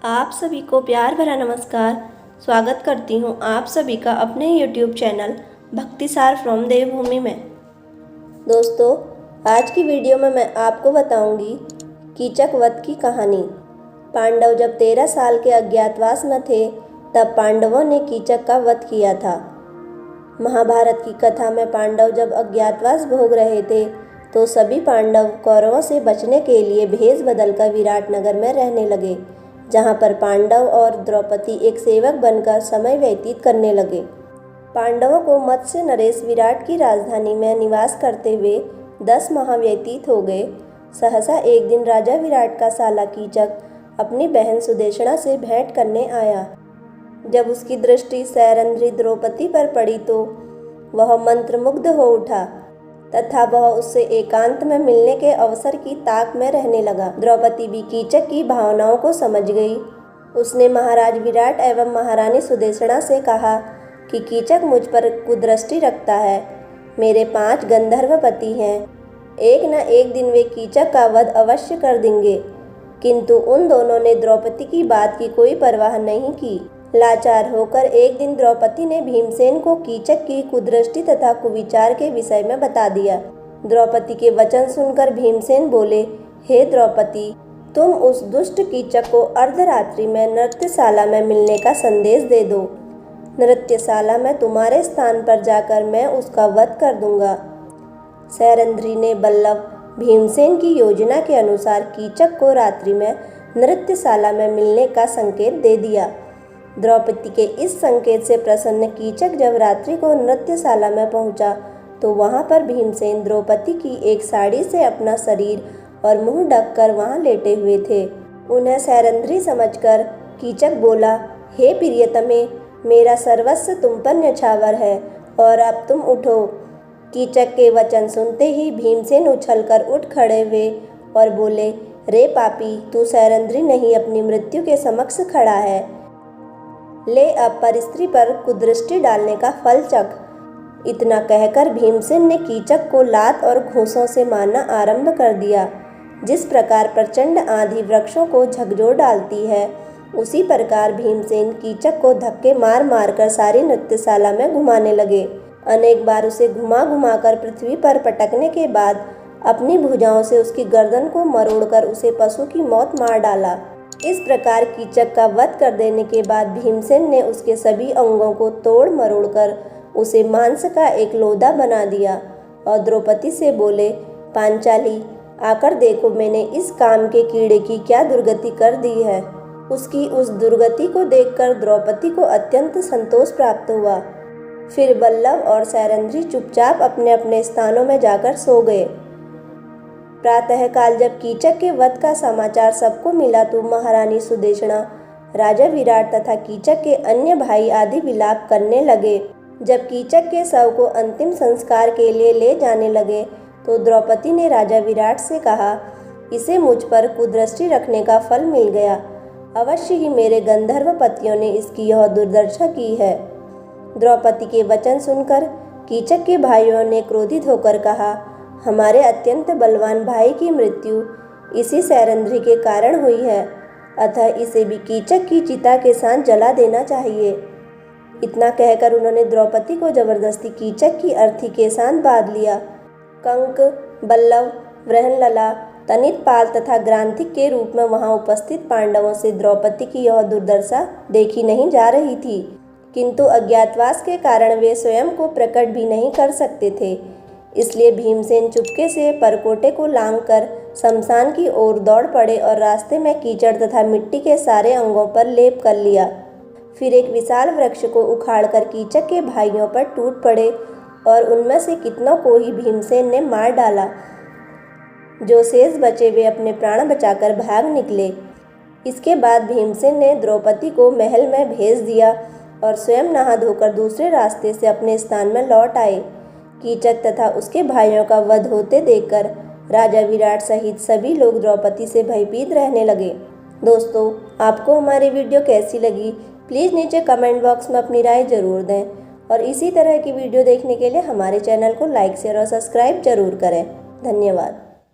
आप सभी को प्यार भरा नमस्कार। स्वागत करती हूँ आप सभी का अपने YouTube चैनल भक्तिसार फ्रॉम देवभूमि में। दोस्तों, आज की वीडियो में मैं आपको बताऊंगी कीचक वध की कहानी। पांडव जब 13 साल के अज्ञातवास में थे तब पांडवों ने कीचक का वध किया था। महाभारत की कथा में पांडव जब अज्ञातवास भोग रहे थे तो सभी पांडव कौरवों से बचने के लिए भेष बदलकर विराट नगर में रहने लगे, जहाँ पर पांडव और द्रौपदी एक सेवक बनकर समय व्यतीत करने लगे। पांडवों को मत्स्य नरेश विराट की राजधानी में निवास करते हुए 10 माह व्यतीत हो गए। सहसा एक दिन राजा विराट का साला कीचक अपनी बहन सुदेशना से भेंट करने आया। जब उसकी दृष्टि सैरंध्री द्रौपदी पर पड़ी तो वह मंत्रमुग्ध हो उठा तथा वह उससे एकांत में मिलने के अवसर की ताक में रहने लगा। द्रौपदी भी कीचक की भावनाओं को समझ गई। उसने महाराज विराट एवं महारानी सुदेशना से कहा कि कीचक मुझ पर कुदृष्टि रखता है। मेरे 5 गंधर्व पति हैं, एक न एक दिन वे कीचक का वध अवश्य कर देंगे। किंतु उन दोनों ने द्रौपदी की बात की कोई परवाह नहीं की। लाचार होकर एक दिन द्रौपदी ने भीमसेन को कीचक की कुदृष्टि तथा कुविचार के विषय में बता दिया। द्रौपदी के वचन सुनकर भीमसेन बोले, हे द्रौपदी, तुम उस दुष्ट कीचक को अर्धरात्रि में नृत्यशाला में मिलने का संदेश दे दो। नृत्यशाला में तुम्हारे स्थान पर जाकर मैं उसका वध कर दूंगा। सैरंध्री ने बल्लभ भीमसेन की योजना के अनुसार कीचक को रात्रि में नृत्यशाला में मिलने का संकेत दे दिया। द्रौपदी के इस संकेत से प्रसन्न कीचक जब रात्रि को नृत्यशाला में पहुंचा तो वहां पर भीमसेन द्रौपदी की एक साड़ी से अपना शरीर और मुंह ढककर वहां लेटे हुए थे। उन्हें सैरंध्री समझकर कीचक बोला, हे प्रियतमे, मेरा सर्वस्व तुम पर न्यौछावर है और अब तुम उठो। कीचक के वचन सुनते ही भीमसेन उछलकर उठ खड़े हुए और बोले, रे पापी, तू सैरंध्री नहीं अपनी मृत्यु के समक्ष खड़ा है। ले अब परस्त्री पर कुदृष्टि डालने का फल चख। इतना कहकर भीमसेन ने कीचक को लात और घूंसों से मारना आरंभ कर दिया। जिस प्रकार प्रचंड आंधी वृक्षों को झकझोर डालती है, उसी प्रकार भीमसेन कीचक को धक्के मार मार कर सारी नृत्यशाला में घुमाने लगे। अनेक बार उसे घुमा घुमा कर पृथ्वी पर पटकने के बाद अपनी भुजाओं से उसकी गर्दन को मरोड़कर उसे पशु की मौत मार डाला। इस प्रकार कीचक का वध कर देने के बाद भीमसेन ने उसके सभी अंगों को तोड़ मरोड़कर उसे मांस का एक लोदा बना दिया और द्रौपदी से बोले, पांचाली, आकर देखो मैंने इस काम के कीड़े की क्या दुर्गति कर दी है। उसकी उस दुर्गति को देखकर द्रौपदी को अत्यंत संतोष प्राप्त हुआ। फिर बल्लभ और सैरंध्री चुपचाप अपने अपने स्थानों में जाकर सो गए। प्रातःकाल जब कीचक के वध का समाचार सबको मिला तो महारानी सुदेशना, राजा विराट तथा कीचक के अन्य भाई आदि विलाप करने लगे। जब कीचक के शव को अंतिम संस्कार के लिए ले जाने लगे तो द्रौपदी ने राजा विराट से कहा, इसे मुझ पर कुदृष्टि रखने का फल मिल गया। अवश्य ही मेरे गंधर्व पतियों ने इसकी यह दुर्दशा की है। द्रौपदी के वचन सुनकर कीचक के भाइयों ने क्रोधित होकर कहा, हमारे अत्यंत बलवान भाई की मृत्यु इसी सैरंध्री के कारण हुई है, अतः इसे भी कीचक की चिता के साथ जला देना चाहिए। इतना कहकर उन्होंने द्रौपदी को जबरदस्ती कीचक की अर्थी के साथ बांध लिया। कंक, बल्लभ, वृहनलला, तनितपाल तथा ग्रांथिक के रूप में वहां उपस्थित पांडवों से द्रौपदी की यह दुर्दशा देखी नहीं जा रही थी, किंतु अज्ञातवास के कारण वे स्वयं को प्रकट भी नहीं कर सकते थे। इसलिए भीमसेन चुपके से परकोटे को लांघकर शमशान की ओर दौड़ पड़े और रास्ते में कीचड़ तथा मिट्टी के सारे अंगों पर लेप कर लिया। फिर एक विशाल वृक्ष को उखाड़कर कीचक के भाइयों पर टूट पड़े और उनमें से कितनों को ही भीमसेन ने मार डाला। जो शेष बचे वे अपने प्राण बचाकर भाग निकले। इसके बाद भीमसेन ने द्रौपदी को महल में भेज दिया और स्वयं नहा धोकर दूसरे रास्ते से अपने स्थान में लौट आए। कीचक तथा उसके भाइयों का वध होते देखकर राजा विराट सहित सभी लोग द्रौपदी से भयभीत रहने लगे। दोस्तों, आपको हमारी वीडियो कैसी लगी, प्लीज़ नीचे कमेंट बॉक्स में अपनी राय ज़रूर दें और इसी तरह की वीडियो देखने के लिए हमारे चैनल को लाइक, शेयर और सब्सक्राइब जरूर करें। धन्यवाद।